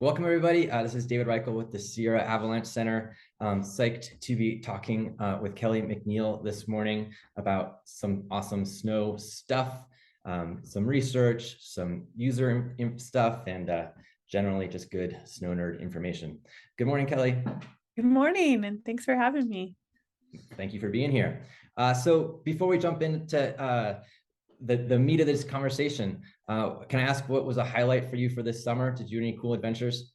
Welcome, everybody. This is David Reichel with the Sierra Avalanche Center. Psyched to be talking with Kelly McNeil this morning about some awesome snow stuff, some research, some user stuff, and generally just good snow nerd information. Good morning, Kelly. Good morning, and thanks for having me. Thank you for being here. So before we jump into the meat of this conversation, can I ask what was a highlight for you for this summer? Did you do any cool adventures?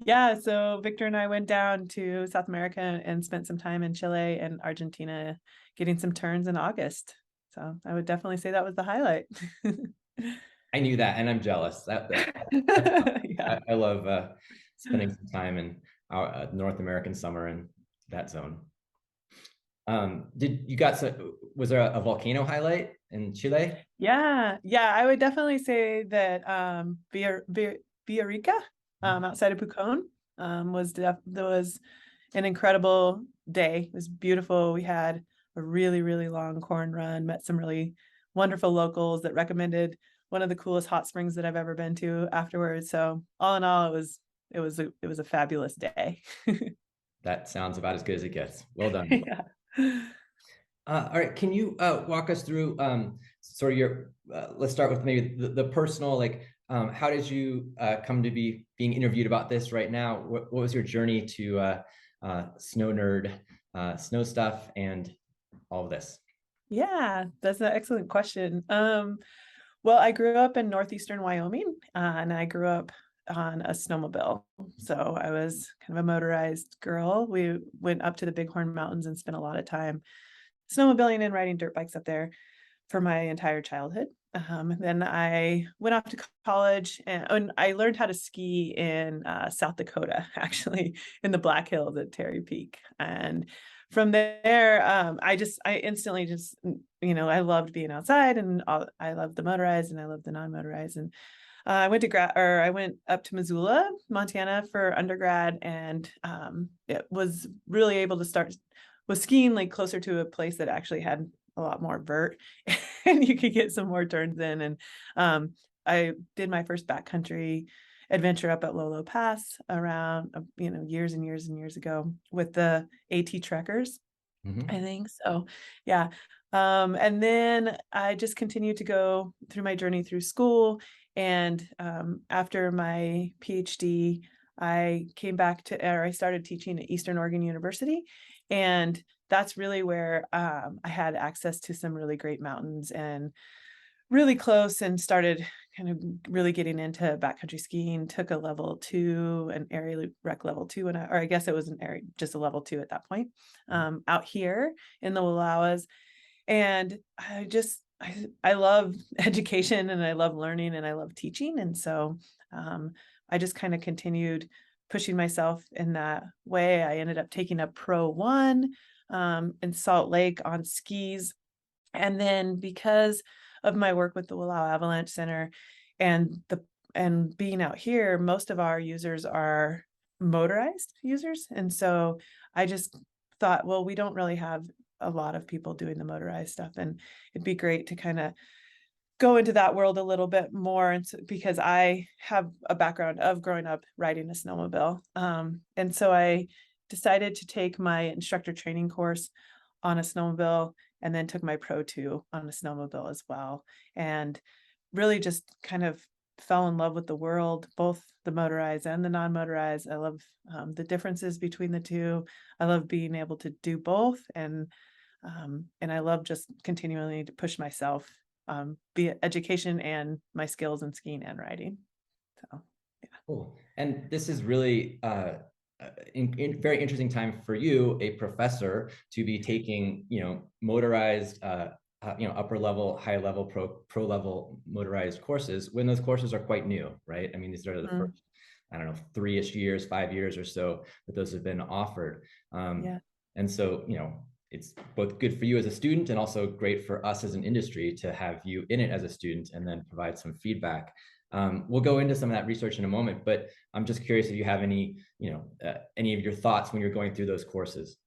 Yeah, so Victor and I went down to South America and spent some time in Chile and Argentina getting some turns in August. So I would definitely say that was the highlight. I knew that, and I'm jealous. Yeah. I love spending some time in our North American summer in that zone. Was there a volcano highlight in Chile? Yeah, I would definitely say that Villarrica, outside of Pucón, there was an incredible day. It was beautiful. We had a really, really long corn run, met some really wonderful locals that recommended one of the coolest hot springs that I've ever been to afterwards. So all in all, it was a fabulous day. That sounds about as good as it gets. Well done. Yeah. All right, can you walk us through sort of your, let's start with maybe the personal, like how did you come to be being interviewed about this right now? What was your journey to snow nerd, snow stuff, and all of this? Yeah, that's an excellent question. Well, I grew up in northeastern Wyoming, and I grew up on a snowmobile. So I was kind of a motorized girl. We went up to the Bighorn Mountains and spent a lot of time snowmobiling and riding dirt bikes up there for my entire childhood. Then I went off to college and I learned how to ski in South Dakota, actually, in the Black Hills at Terry Peak. And from there, I instantly just, I loved being outside and I loved the motorized and I loved the non-motorized. And I went up to Missoula, Montana for undergrad, and it was really able to was skiing like closer to a place that actually had a lot more vert and you could get some more turns in. And I did my first backcountry adventure up at Lolo Pass around, years and years and years ago with the AT Trekkers, I think. So, yeah. And then I just continued to go through my journey through school. And after my PhD, I started teaching at Eastern Oregon University. And that's really where I had access to some really great mountains and really close, and started kind of really getting into backcountry skiing. Took a level 2, an area rec level 2, or I guess it was just a level 2 at that point, out here in the Wallowas. And I love education and I love learning and I love teaching. And so I just kind of continued pushing myself in that way. I ended up taking a Pro 1 in Salt Lake on skis. And then because of my work with the Wallowa Avalanche Center and being out here, most of our users are motorized users. And so I just thought, well, we don't really have a lot of people doing the motorized stuff, and it'd be great to kind of go into that world a little bit more. And so, because I have a background of growing up riding a snowmobile. And so I decided to take my instructor training course on a snowmobile, and then took my Pro 2 on a snowmobile as well. And really just kind of fell in love with the world, both the motorized and the non-motorized. I love the differences between the two. I love being able to do both. And I love just continually to push myself, be it education and my skills in skiing and riding. So, yeah. Cool. And this is really very interesting time for you, a professor, to be taking, motorized, upper level, high level, pro level motorized courses when those courses are quite new, right? I mean, these are the first, I don't know, 3-ish years, 5 years or so that those have been offered. Yeah. And so, it's both good for you as a student and also great for us as an industry to have you in it as a student and then provide some feedback. We'll go into some of that research in a moment, but I'm just curious if you have any of your thoughts when you're going through those courses.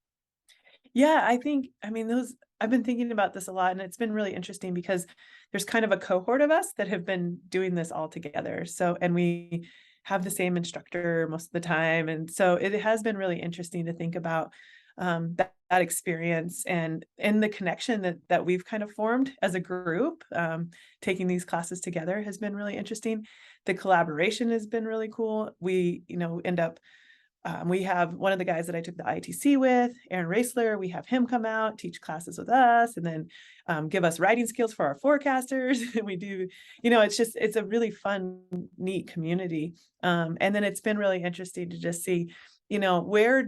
Yeah, I've been thinking about this a lot, and it's been really interesting because there's kind of a cohort of us that have been doing this all together. So, and we have the same instructor most of the time. And so it has been really interesting to think about that experience and the connection that we've kind of formed as a group. Taking these classes together has been really interesting. The collaboration has been really cool. We, end up we have one of the guys that I took the ITC with, Aaron Raisler. We have him come out, teach classes with us, and then give us writing skills for our forecasters. And we do, it's a really fun, neat community. And then it's been really interesting to just see, where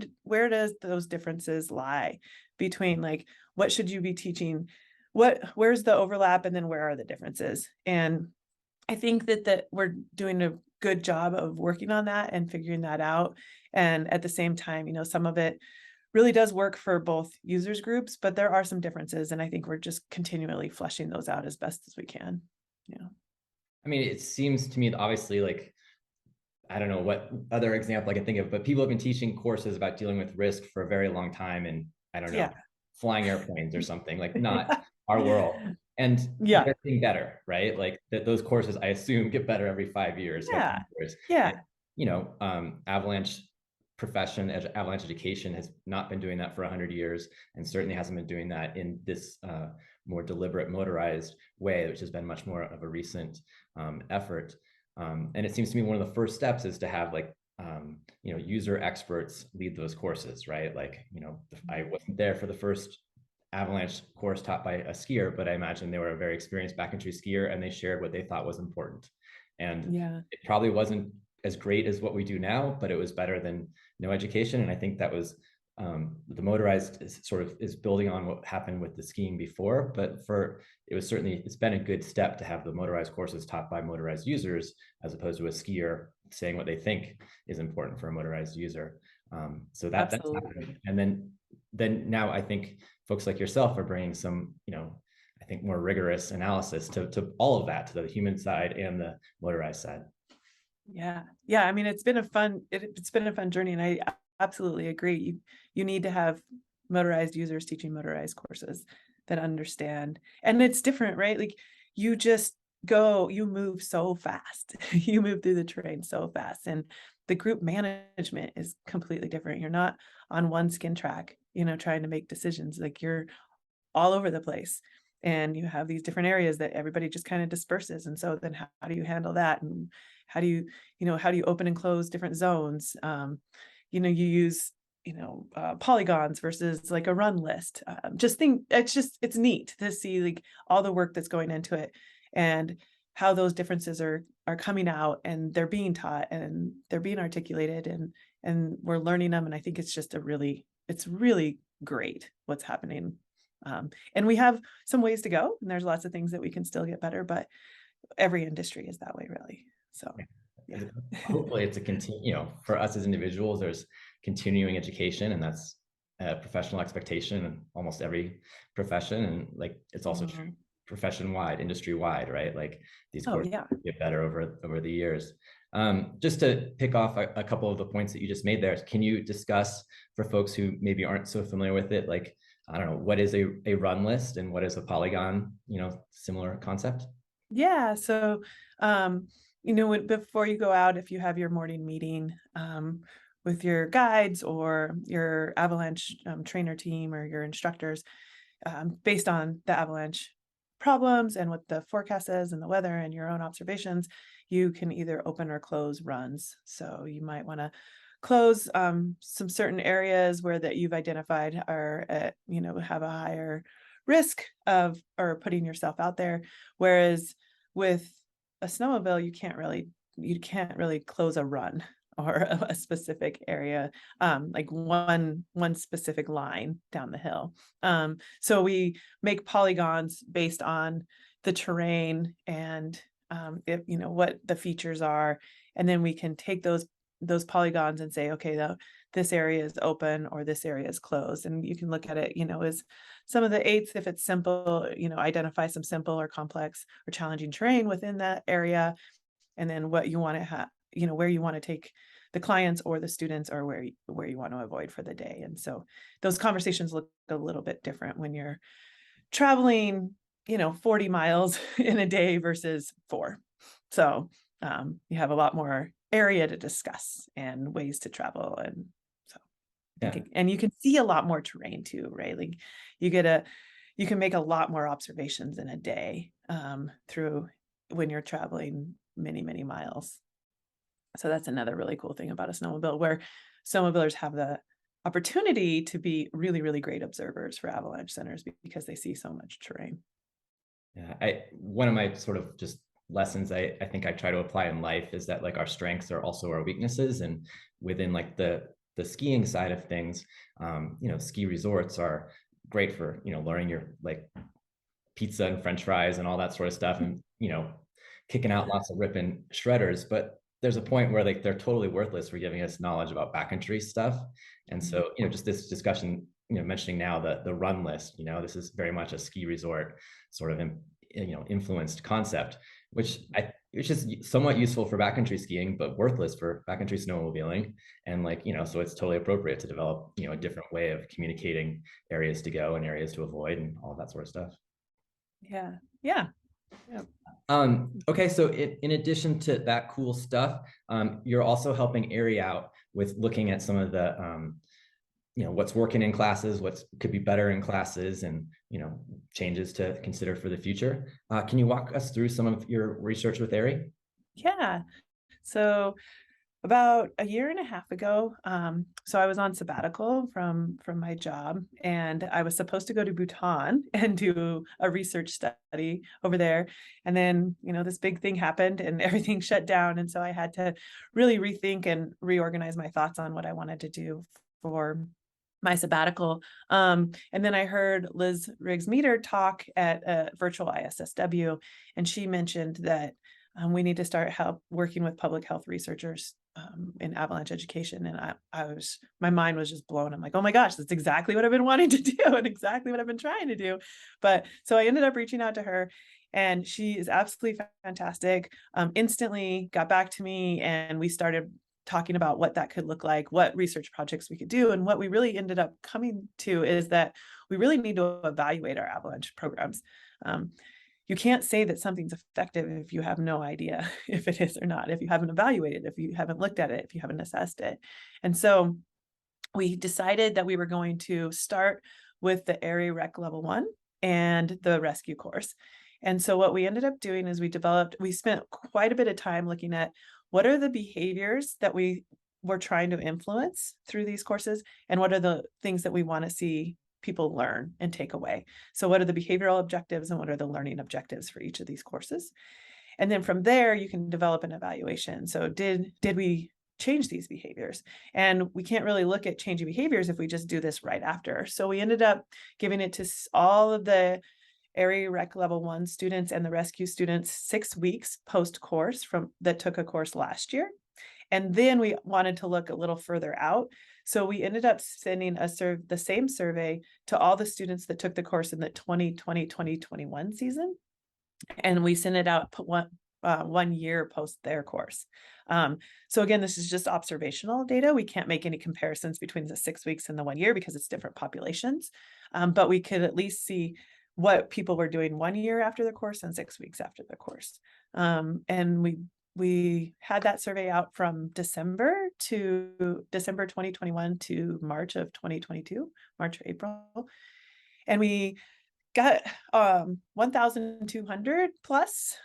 does those differences lie between like, what should you be teaching? Where's the overlap? And then where are the differences? And I think that we're doing a good job of working on that and figuring that out. And at the same time, some of it really does work for both users groups, but there are some differences. And I think we're just continually fleshing those out as best as we can. I mean, it seems to me that obviously, like, I don't know what other example I can think of, but people have been teaching courses about dealing with risk for a very long time. And I don't know, flying airplanes or something, like not our world. And they're getting better, right? Like those courses, I assume, get better every 5 years. And, Avalanche profession, Avalanche education has not been doing that for 100 years, and certainly hasn't been doing that in this more deliberate motorized way, which has been much more of a recent effort. And it seems to me one of the first steps is to have like, user experts lead those courses, right? Like, I wasn't there for the first Avalanche course taught by a skier, but I imagine they were a very experienced backcountry skier, and they shared what they thought was important. And it probably wasn't as great as what we do now, but it was better than no education. And I think that was the motorized is building on what happened with the skiing before, but it's been a good step to have the motorized courses taught by motorized users, as opposed to a skier saying what they think is important for a motorized user. So that's happening. And then now I think folks like yourself are bringing some, I think more rigorous analysis to all of that, to the human side and the motorized side. Yeah. I mean, it's been a fun journey, and I absolutely agree. You need to have motorized users teaching motorized courses that understand, and it's different, right? Like you move so fast, you move through the terrain so fast, and the group management is completely different. You're not on one skin track, trying to make decisions. Like you're all over the place, and you have these different areas that everybody just kind of disperses. And so then how do you handle that? And how do you open and close different zones? You use, polygons versus like a run list. It's neat to see like all the work that's going into it, and how those differences are coming out, and they're being taught, and they're being articulated, and we're learning them. And I think it's really great what's happening. And we have some ways to go, and there's lots of things that we can still get better, but every industry is that way, really. So hopefully it's for us as individuals, there's continuing education, and that's a professional expectation in almost every profession. And like, it's also true profession wide, industry wide, right? Like these courses get better over the years. Just to pick off a couple of the points that you just made there, can you discuss for folks who maybe aren't so familiar with it, like, I don't know, what is a run list and what is a polygon, similar concept? Yeah. So, before you go out, if you have your morning meeting with your guides or your Avalanche trainer team or your instructors, based on the Avalanche problems and what the forecast is and the weather and your own observations, you can either open or close runs. So you might want to close some certain areas that you've identified are have a higher risk of or putting yourself out there. Whereas with a snowmobile, you can't really close a run or a specific area, like one specific line down the hill. So we make polygons based on the terrain and what the features are, and then we can take those polygons and say, okay, this area is open or this area is closed. And you can look at it, as some of the eights, if it's simple, identify some simple or complex or challenging terrain within that area. And then what you want to have, where you want to take the clients or the students, or where you want to avoid for the day. And so those conversations look a little bit different when you're traveling, 40 miles in a day versus 4. So you have a lot more area to discuss and ways to travel. And so, and you can see a lot more terrain too, right? Like you can make a lot more observations in a day through when you're traveling many, many miles. So that's another really cool thing about a snowmobile, where snowmobilers have the opportunity to be really, really great observers for avalanche centers because they see so much terrain. Yeah, one of my sort of just lessons I think I try to apply in life is that like our strengths are also our weaknesses, and within like the skiing side of things, ski resorts are great for learning your like pizza and French fries and all that sort of stuff, and kicking out lots of ripping shredders. But there's a point where like they're totally worthless for giving us knowledge about backcountry stuff. And so just this discussion, mentioning now the run list, this is very much a ski resort sort of influenced concept, which is somewhat useful for backcountry skiing, but worthless for backcountry snowmobiling. And like, so it's totally appropriate to develop, a different way of communicating areas to go and areas to avoid and all that sort of stuff. Yeah. Yeah. Okay, so in addition to that cool stuff, you're also helping Ari out with looking at some of the, what's working in classes, what could be better in classes, and changes to consider for the future. Can you walk us through some of your research with Ari? Yeah. So about a year and a half ago, so I was on sabbatical from my job, and I was supposed to go to Bhutan and do a research study over there. And then, this big thing happened and everything shut down. And so I had to really rethink and reorganize my thoughts on what I wanted to do for my sabbatical. And then I heard Liz Riggs-Meter talk at a virtual ISSW, and she mentioned that we need to start working with public health researchers in avalanche education. And my mind was just blown. I'm like, oh my gosh, that's exactly what I've been wanting to do and exactly what I've been trying to do. But so I ended up reaching out to her, and she is absolutely fantastic. Instantly got back to me, and we started talking about what that could look like, what research projects we could do. And what we really ended up coming to is that we really need to evaluate our avalanche programs. You can't say that something's effective if you have no idea if it is or not, if you haven't evaluated, if you haven't looked at it, if you haven't assessed it. And so we decided that we were going to start with the Area Rec Level 1 and the rescue course. And so what we ended up doing is we spent quite a bit of time looking at what are the behaviors that we were trying to influence through these courses, and what are the things that we want to see people learn and take away. So what are the behavioral objectives and what are the learning objectives for each of these courses? And then from there, you can develop an evaluation. So did we change these behaviors? And we can't really look at changing behaviors if we just do this right after. So we ended up giving it to all of the Area Rec Level 1 students and the rescue students 6 weeks post-course that took a course last year. And then we wanted to look a little further out. So we ended up sending the same survey to all the students that took the course in the 2020-2021 season. And we sent it out 1 year post their course. So again, this is just observational data. We can't make any comparisons between the 6 weeks and the 1 year because it's different populations. But we could at least see what people were doing 1 year after the course and 6 weeks after the course. And we had that survey out from December 2021 to March of 2022, March or April. And we got 1,200 plus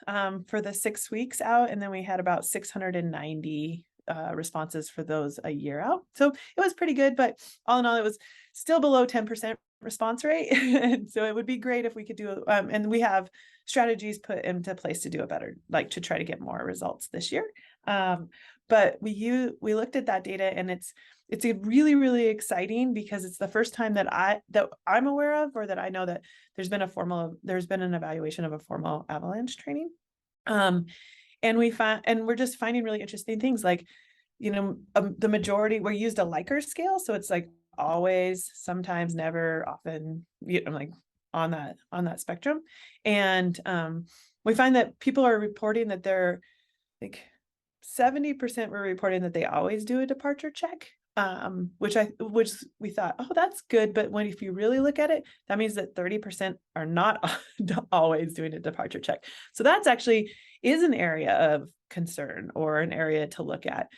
for the 6 weeks out. And then we had about 690 responses for those a year out. So it was pretty good, but all in all, it was still below 10% response rate. And so it would be great if we could do, and we have strategies put into place to do it better, like to try to get more results this year. But we looked at that data, and it's really, really exciting because it's the first time that I'm aware of, or that I know that there's been an evaluation of a formal avalanche training. And we're just finding really interesting things like, the majority, we used a Likert scale. So it's like always, sometimes, never, often, like on that spectrum. And we find that people are reporting that they're like 70% were reporting that they always do a departure check, which we thought, oh, that's good. But if you really look at it, that means that 30% are not always doing a departure check. So that's actually is an area of concern or an area to look at.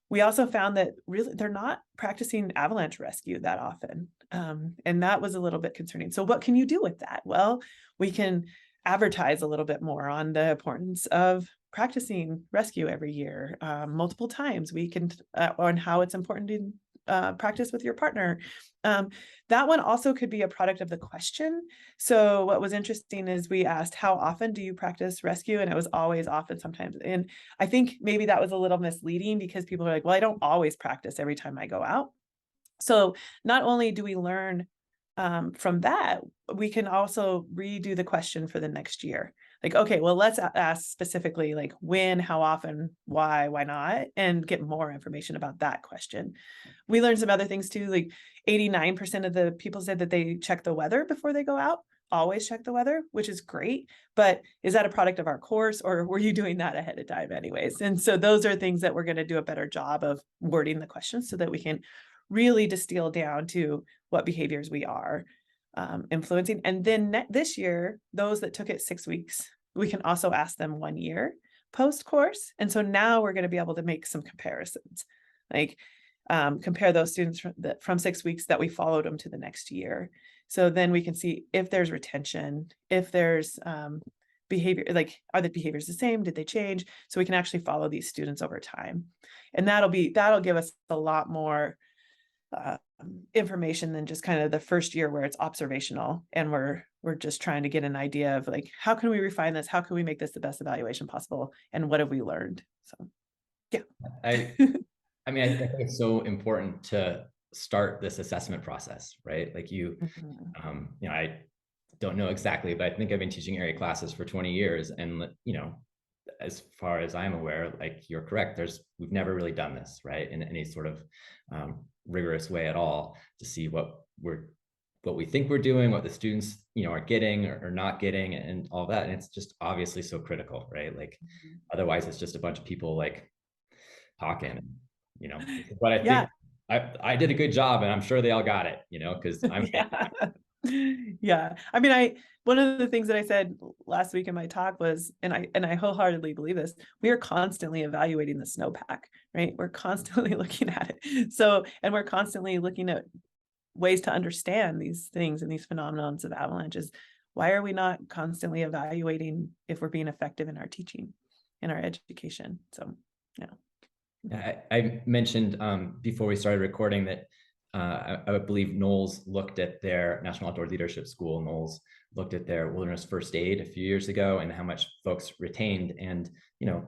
We also found that really they're not practicing avalanche rescue that often. And that was a little bit concerning. So what can you do with that? Well, we can advertise a little bit more on the importance of practicing rescue every year, multiple times. We can on how it's important to practice with your partner. That one also could be a product of the question. So what was interesting is we asked, how often do you practice rescue? And it was always often sometimes. And I think maybe that was a little misleading because people are like, well, I don't always practice every time I go out. So not only do we learn from that, we can also redo the question for the next year. Like, okay, well, let's ask specifically like when, how often, why not, and get more information about that question. We learned some other things too, like 89% of the people said that they check the weather before they go out, always check the weather, which is great. But is that a product of our course or were you doing that ahead of time anyways? And so those are things that we're going to do a better job of wording the questions so that we can really distill down to what behaviors we are influencing. And then this year, those that took it 6 weeks, we can also ask them 1 year post-course. And so now we're going to be able to make some comparisons, like compare those students from 6 weeks that we followed them to the next year. So then we can see if there's retention, if there's behavior, like are the behaviors the same? Did they change? So we can actually follow these students over time. And that'll give us a lot more information than just kind of the first year where it's observational and we're just trying to get an idea of like, how can we refine this? How can we make this the best evaluation possible? And what have we learned? So, yeah. I mean, I think it's so important to start this assessment process, right? Like you know, I don't know exactly, but I think I've been teaching area classes for 20 years. And, you know, as far as I'm aware, like you're correct, we've never really done this, right? In any sort of rigorous way at all to see what we think we're doing, what the students, you know, are getting or not getting and all that. And it's just obviously so critical, right? Like otherwise it's just a bunch of people like talking, you know, but I think I did a good job and I'm sure they all got it, you know, because I'm yeah. I mean, one of the things that I said last week in my talk was, and I wholeheartedly believe this, we are constantly evaluating the snowpack, right? We're constantly looking at it. So, and we're constantly looking at ways to understand these things and these phenomenons of avalanches. Why are we not constantly evaluating if we're being effective in our teaching, in our education? So, yeah. I mentioned before we started recording that I believe Knowles looked at their National Outdoor Leadership School. Knowles looked at their wilderness first aid a few years ago and how much folks retained. And, you know,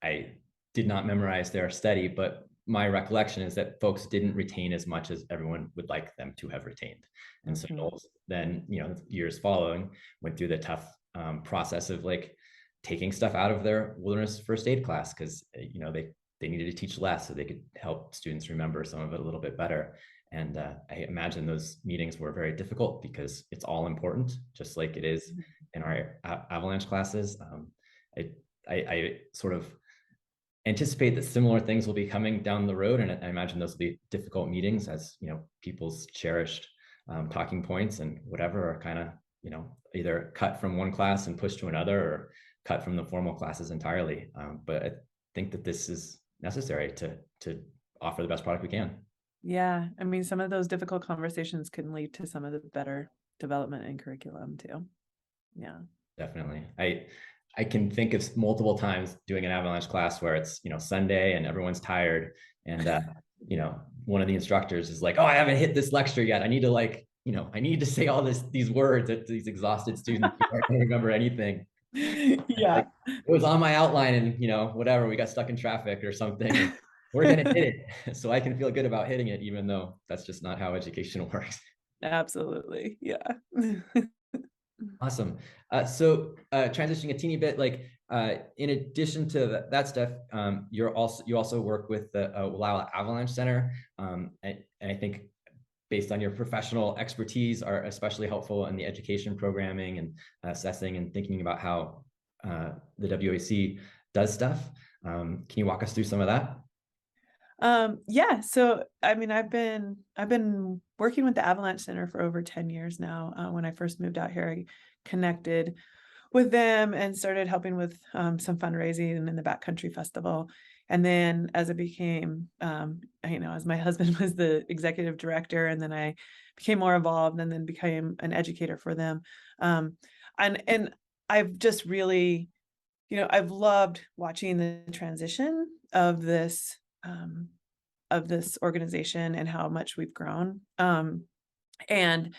I did not memorize their study, but my recollection is that folks didn't retain as much as everyone would like them to have retained. And so Knowles then, you know, years following went through the tough process of like taking stuff out of their wilderness first aid class because, you know, they needed to teach less so they could help students remember some of it a little bit better. And I imagine those meetings were very difficult because it's all important, just like it is in our avalanche classes. I sort of anticipate that similar things will be coming down the road. And I imagine those will be difficult meetings as, you know, people's cherished talking points and whatever are kind of, you know, either cut from one class and pushed to another or cut from the formal classes entirely. But I think that this is necessary to offer the best product we can. Yeah, I mean, some of those difficult conversations can lead to some of the better development in curriculum too. Yeah, definitely. I can think of multiple times doing an avalanche class where it's, you know, Sunday and everyone's tired and you know, one of the instructors is like, oh, I haven't hit this lecture yet. I need to like, you know, I need to say all these words that these exhausted students who aren't going to remember anything. Yeah. Like, it was on my outline and, you know, whatever, we got stuck in traffic or something. We're going to hit it. So I can feel good about hitting it, even though that's just not how education works. Absolutely. Yeah. Awesome. So transitioning a teeny bit, like in addition to that stuff, you also work with the Wallowa Avalanche Center. And I think based on your professional expertise are especially helpful in the education programming and assessing and thinking about how the WAC does stuff. Can you walk us through some of that? Yeah, so I mean, I've been working with the Avalanche Center for over 10 years now. When I first moved out here, I connected with them and started helping with some fundraising and in the Backcountry Festival. And then as it became, as my husband was the executive director, and then I became more involved and then became an educator for them. And I've just really, I've loved watching the transition of this organization and how much we've grown. And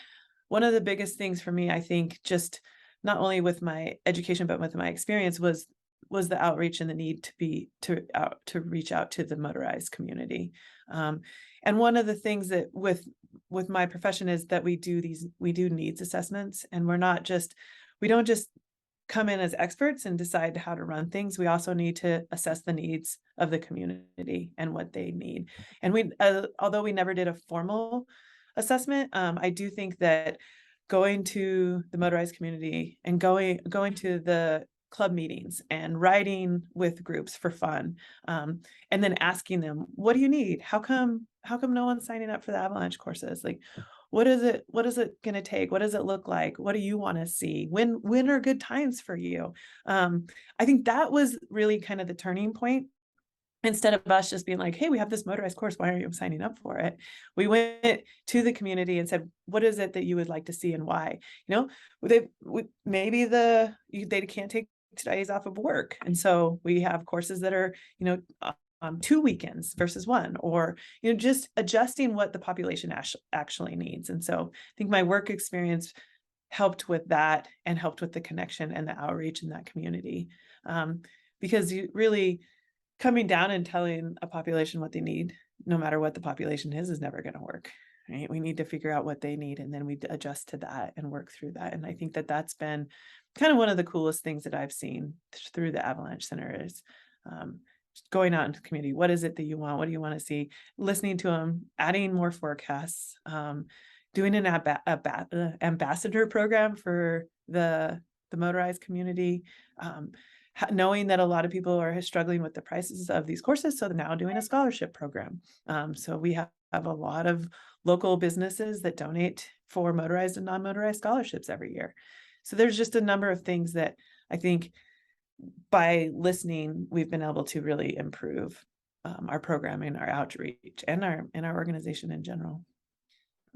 one of the biggest things for me, I think, just not only with my education, but with my experience was the outreach and the need to reach out to the motorized community. And one of the things that with my profession is that we do needs assessments, and we don't just come in as experts and decide how to run things. We also need to assess the needs of the community and what they need. And although we never did a formal assessment, I do think that going to the motorized community and going to the club meetings and riding with groups for fun, and then asking them, what do you need? How come no one's signing up for the Avalanche courses? Like, what is it going to take? What does it look like? What do you want to see? When are good times for you? I think that was really kind of the turning point. Instead of us just being like, hey, we have this motorized course, why aren't you signing up for it? We went to the community and said, what is it that you would like to see and why? Maybe they can't take days off of work. And so we have courses that are, 2 weekends versus one, or, just adjusting what the population actually needs. And so I think my work experience helped with that and helped with the connection and the outreach in that community. Because you really, coming down and telling a population what they need, no matter what the population is never going to work, right? We need to figure out what they need, and then we adjust to that and work through that. And I think that that's been kind of one of the coolest things that I've seen through the Avalanche Center is going out into the community. What is it that you want? What do you want to see? Listening to them, adding more forecasts, doing an ambassador program for the motorized community, knowing that a lot of people are struggling with the prices of these courses. So they're now doing a scholarship program. So we have a lot of local businesses that donate for motorized and non-motorized scholarships every year. So there's just a number of things that I think by listening, we've been able to really improve our programming, our outreach, and our organization in general.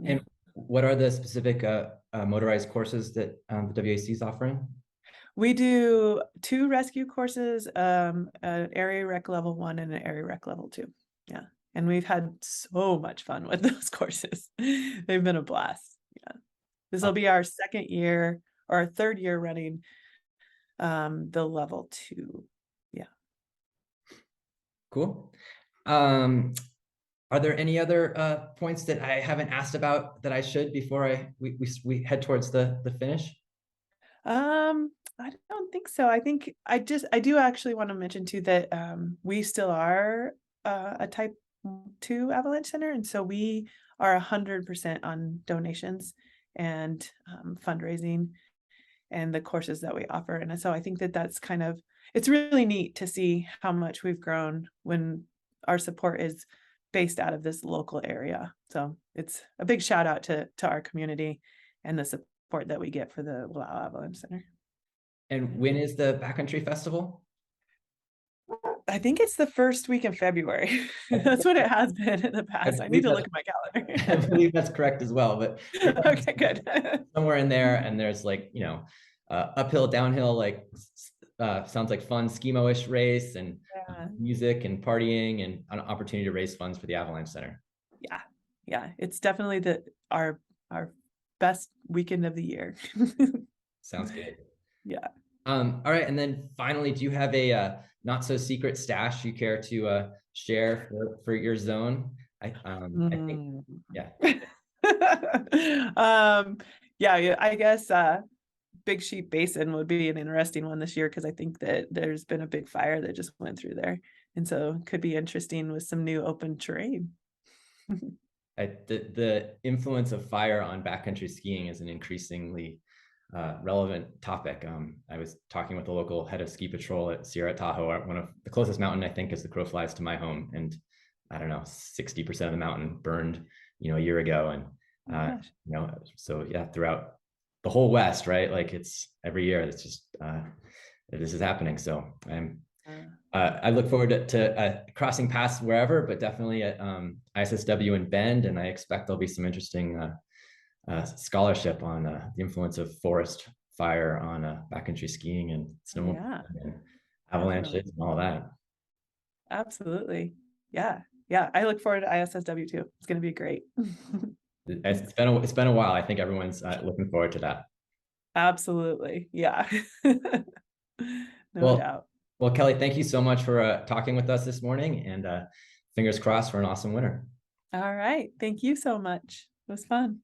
And what are the specific motorized courses that the WAC is offering? We do 2 rescue courses, an area rec level 1 and an area rec level 2. Yeah. And we've had so much fun with those courses. They've been a blast. Yeah. This will be our 2nd year or our 3rd year running the level 2. Yeah. Cool. Are there any other points that I haven't asked about that I should before we head towards the finish? I don't think so. I think I do actually want to mention too that we still are a type 2 Avalanche Center, and so we are 100% on donations and fundraising and the courses that we offer. And so I think that that's it's really neat to see how much we've grown when our support is based out of this local area. So it's a big shout out to our community and the support that we get for the Wallowa Avalanche Center. And when is the Backcountry Festival? I think it's the first week in February. That's what it has been in the past. I need to look at my calendar. I believe that's correct as well, but okay, good. Somewhere in there, and there's like, uphill, downhill, like sounds like fun skimo-ish race, and music and partying, and an opportunity to raise funds for the Avalanche Center. Yeah, it's definitely our best weekend of the year. Sounds good. Yeah. All right, and then finally, do you have a not so secret stash you care to share for your zone? I think, yeah. Yeah, I guess Big Sheep Basin would be an interesting one this year, because I think that there's been a big fire that just went through there, and so it could be interesting with some new open terrain. The influence of fire on backcountry skiing is an increasingly relevant topic. I was talking with the local head of ski patrol at Sierra Tahoe. One of the closest mountain, I think, as the crow flies to my home, and I don't know, 60% of the mountain burned, a year ago, and so yeah, throughout the whole West, right? Like it's every year. It's just this is happening. So I look forward to crossing paths wherever, but definitely at ISSW in Bend, and I expect there'll be some interesting scholarship on the influence of forest fire on backcountry skiing and snowmobiling Yeah, and definitely. avalanches and all that. Absolutely. Yeah. Yeah. I look forward to ISSW too. It's going to be great. It's been a while. I think everyone's looking forward to that. Absolutely. Yeah. No Well, doubt. well, Kelly, thank you so much for talking with us this morning, and fingers crossed for an awesome winter. All right. Thank you so much. It was fun.